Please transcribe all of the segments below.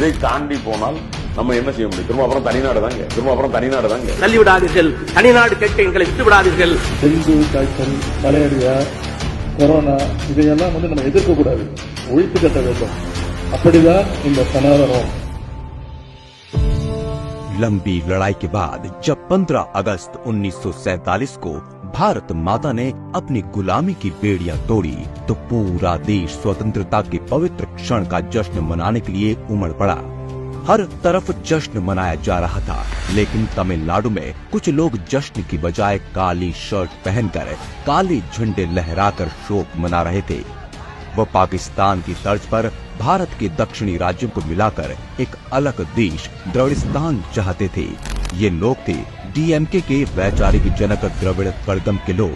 இதை தாண்டி போனால் நம்ம என்ன செய்ய முடியும்? திரும்ப அப்புறம் தனிநாடு தாங்க. தள்ளிவிடாதீர்கள், தனிநாடு கேட்க எங்களை விட்டு விடாதீர்கள். டெங்கு காய்ச்சல், மலேரியா, கொரோனா இதையெல்லாம் நம்ம எதிர்க்க கூடாது, ஒழித்து கட்ட வேண்டும். அப்படிதான் இந்த சனாதனம். लंबी लड़ाई के बाद जब 15 अगस्त 1947 को भारत माता ने अपनी गुलामी की बेड़ियां तोड़ी तो पूरा देश स्वतंत्रता के पवित्र क्षण का जश्न मनाने के लिए उमड़ पड़ा। हर तरफ जश्न मनाया जा रहा था, लेकिन तमिलनाडु में कुछ लोग जश्न की बजाय काली शर्ट पहनकर काले झंडे लहराकर शोक मना रहे थे। वो पाकिस्तान की तर्ज पर भारत के दक्षिणी राज्यों को मिलाकर एक अलग देश द्रविड़स्तान चाहते थे। ये लोग थे डीएमके के वैचारिक जनक द्रविड़ कड़गम के लोग।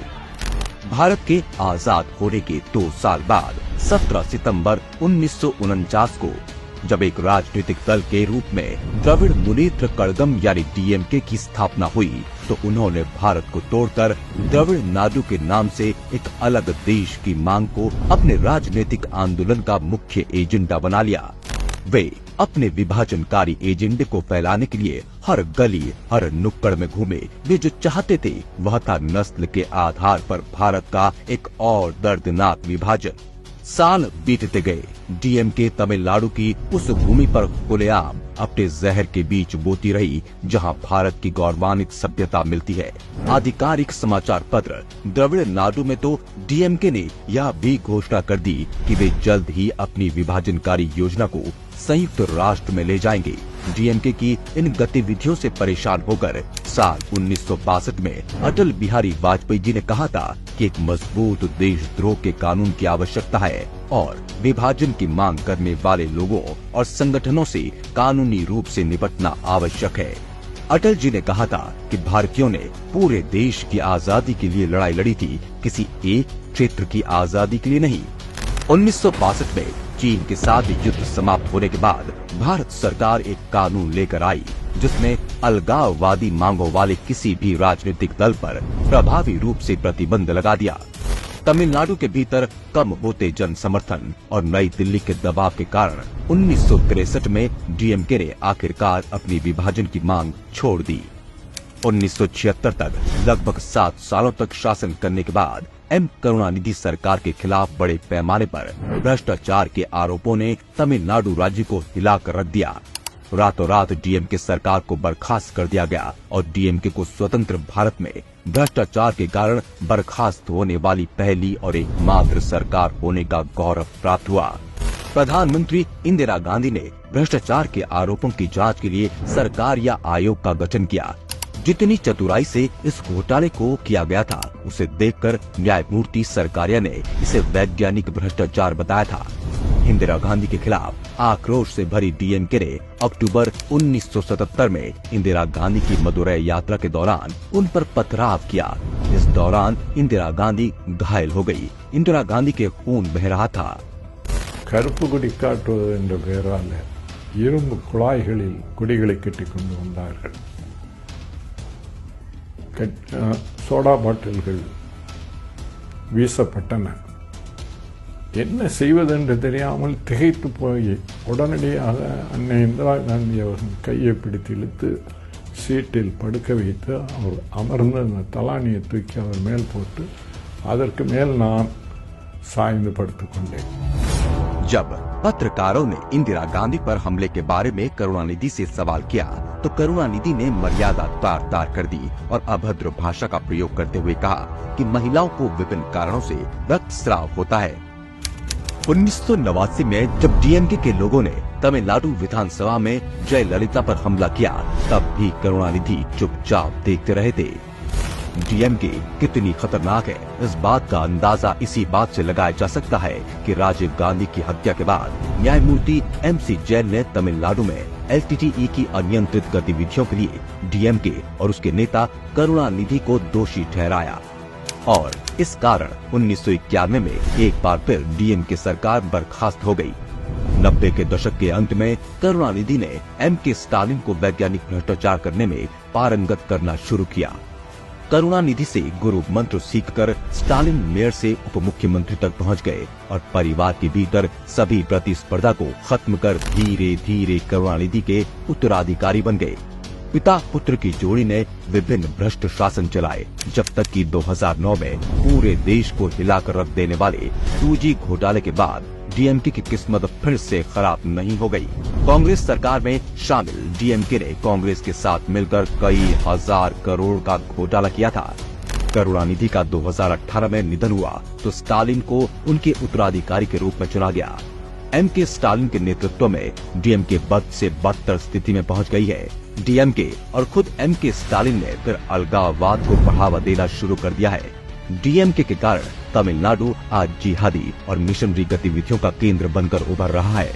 भारत के आजाद होने के 2 साल बाद 17 सितंबर 1949 को जब एक राजनीतिक दल के रूप में द्रविड़ मुनेत्र कड़गम यानी डीएमके की स्थापना हुई तो उन्होंने भारत को तोड़कर द्रविड़ नाडु के नाम से एक अलग देश की मांग को अपने राजनीतिक आंदोलन का मुख्य एजेंडा बना लिया। वे अपने विभाजनकारी एजेंडे को फैलाने के लिए हर गली हर नुक्कड़ में घूमे। वे जो चाहते थे वह था नस्ल के आधार पर भारत का एक और दर्दनाक विभाजन। साल बीतते गए, डीएमके तमिलनाडु की उस भूमि पर खुलेआम अपने जहर के बीच बोती रही जहां भारत की गौरवान्वित सभ्यता मिलती है। आधिकारिक समाचार पत्र द्रविड़ नाडु में तो डीएमके ने यह भी घोषणा कर दी कि वे जल्द ही अपनी विभाजनकारी योजना को संयुक्त राष्ट्र में ले जाएंगे। डीएमके की इन गतिविधियों से परेशान होकर साल 1962 में अटल बिहारी वाजपेयी जी ने कहा था कि एक मजबूत देशद्रोह के कानून की आवश्यकता है और विभाजन की मांग करने वाले लोगों और संगठनों से कानूनी रूप से निपटना आवश्यक है। अटल जी ने कहा था कि भारतीयों ने पूरे देश की आजादी के लिए लड़ाई लड़ी थी, किसी एक क्षेत्र की आजादी के लिए नहीं। 1962 में चीन के साथ युद्ध समाप्त होने के बाद भारत सरकार एक कानून लेकर आई जिसने अलगाववादी मांगों वाले किसी भी राजनीतिक दल पर प्रभावी रूप से प्रतिबंध लगा दिया। तमिलनाडु के भीतर कम होते जन समर्थन और नई दिल्ली के दबाव के कारण 1963 में डीएमके ने आखिरकार अपनी विभाजन की मांग छोड़ दी। 1976 तक लगभग 7 सालों तक शासन करने के बाद एम करुणानिधि सरकार के खिलाफ बड़े पैमाने पर भ्रष्टाचार के आरोपों ने तमिलनाडु राज्य को हिलाकर रख दिया। रातों रात डीएमके सरकार को बर्खास्त कर दिया गया और डीएमके को स्वतंत्र भारत में भ्रष्टाचार के कारण बर्खास्त होने वाली पहली और एकमात्र सरकार होने का गौरव प्राप्त हुआ। प्रधानमंत्री इंदिरा गांधी ने भ्रष्टाचार के आरोपों की जांच के लिए सरकार या आयोग का गठन किया। जितनी चतुराई से इस घोटाले को किया गया था उसे देखकर न्यायमूर्ति सरकारिया ने इसे वैज्ञानिक भ्रष्टाचार बताया था। इंदिरा गांधी के खिलाफ आक्रोश से भरी डीएमके ने अक्टूबर 1977 में इंदिरा गांधी की मदुरै यात्रा के दौरान उन पर पथराव किया। इस दौरान इंदिरा गांधी घायल हो गई। इंदिरा गांधी के खून बह रहा था। கருப்பு கொடி காட்டுவது என்ற பெயரால் இரும்பு குழாய்களில் கொடிகளை கட்டிக் கொண்டு வந்தார்கள். சோடா பாட்டில்கள் வீசப்பட்டன. என்ன செய்வதென்று தெரியாமல் திகைத்து போய் உடனடியாக அன்னை இந்திரா காந்தி அவர்கள் கையை பிடித்து இழுத்து சீட்டில் படுக்க வைத்து அவர் அமர்ந்து அந்த தலானியை தூக்கி அவர் மேல் போட்டு அதற்கு மேல் நான் சாய்ந்து படுத்துக்கொண்டேன். जब पत्रकारों ने इंदिरा गांधी पर हमले के बारे में करुणानिधि से सवाल किया तो करुणानिधि ने मर्यादा तार तार कर दी और अभद्र भाषा का प्रयोग करते हुए कहा कि महिलाओं को विभिन्न कारणों से रक्तस्राव होता है। 1989 में जब डीएमके के लोगों ने तमिलनाडु विधानसभा में जयललिता पर हमला किया तब भी करुणानिधि चुपचाप देखते रहे थे। डीएमके कितनी खतरनाक है इस बात का अंदाजा इसी बात से लगाया जा सकता है कि राजीव गांधी की हत्या के बाद न्यायमूर्ति एमसी जैन ने तमिलनाडु में एलटीटीई की अनियंत्रित गतिविधियों के लिए डीएमके और उसके नेता करुणानिधि को दोषी ठहराया और इस कारण 1991 में एक बार फिर डीएमके सरकार बर्खास्त हो गई। 90 के दशक के अंत में करुणानिधि ने एमके स्टालिन को वैज्ञानिक भ्रष्टाचार करने में पारंगत करना शुरू किया। करुणानिधि से गुरु मंत्र सीखकर स्टालिन मेयर से उप मुख्यमंत्री तक पहुंच गए और परिवार के भीतर सभी प्रतिस्पर्धा को खत्म कर धीरे धीरे करुणानिधि के उत्तराधिकारी बन गए। पिता पुत्र की जोड़ी ने विभिन्न भ्रष्ट शासन चलाए, जब तक कि 2009 में पूरे देश को हिलाकर रख देने वाले 2G घोटाले के बाद डीएमके की किस्मत फिर से खराब नहीं हो गई। कांग्रेस सरकार में शामिल डीएमके ने कांग्रेस के साथ मिलकर कई हजार करोड़ का घोटाला किया था। करुणानिधि का 2018 में निधन हुआ तो स्टालिन को उनके उत्तराधिकारी के रूप में चुना गया। एमके स्टालिन के नेतृत्व में डीएमके बद से बदतर स्थिति में पहुंच गई है। डीएमके और खुद एमके स्टालिन ने फिर अलगाववाद को बढ़ावा देना शुरू कर दिया है। डीएमके के कारण तमिलनाडु आज जिहादी और मिशनरी गतिविधियों का केंद्र बनकर उभर रहा है।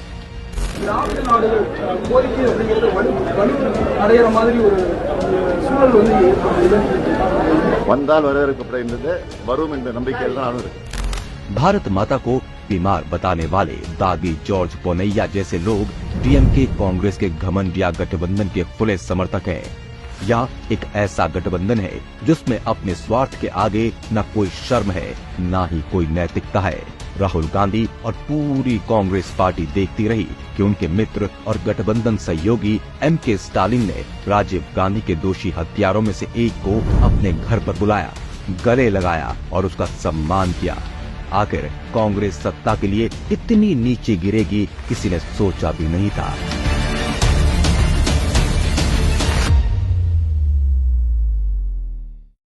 भारत माता को बीमार बताने वाले दागी जॉर्ज पोनैया जैसे लोग डीएमके कांग्रेस के घमंडिया गठबंधन के खुले समर्थक हैं। यह एक ऐसा गठबंधन है जिसमें अपने स्वार्थ के आगे न कोई शर्म है न ही कोई नैतिकता है। राहुल गांधी और पूरी कांग्रेस पार्टी देखती रही कि उनके मित्र और गठबंधन सहयोगी एमके स्टालिन ने राजीव गांधी के दोषी हत्यारों में से एक को अपने घर पर बुलाया, गले लगाया और उसका सम्मान किया। आखिर कांग्रेस सत्ता के लिए इतनी नीचे गिरेगी किसी ने सोचा भी नहीं था।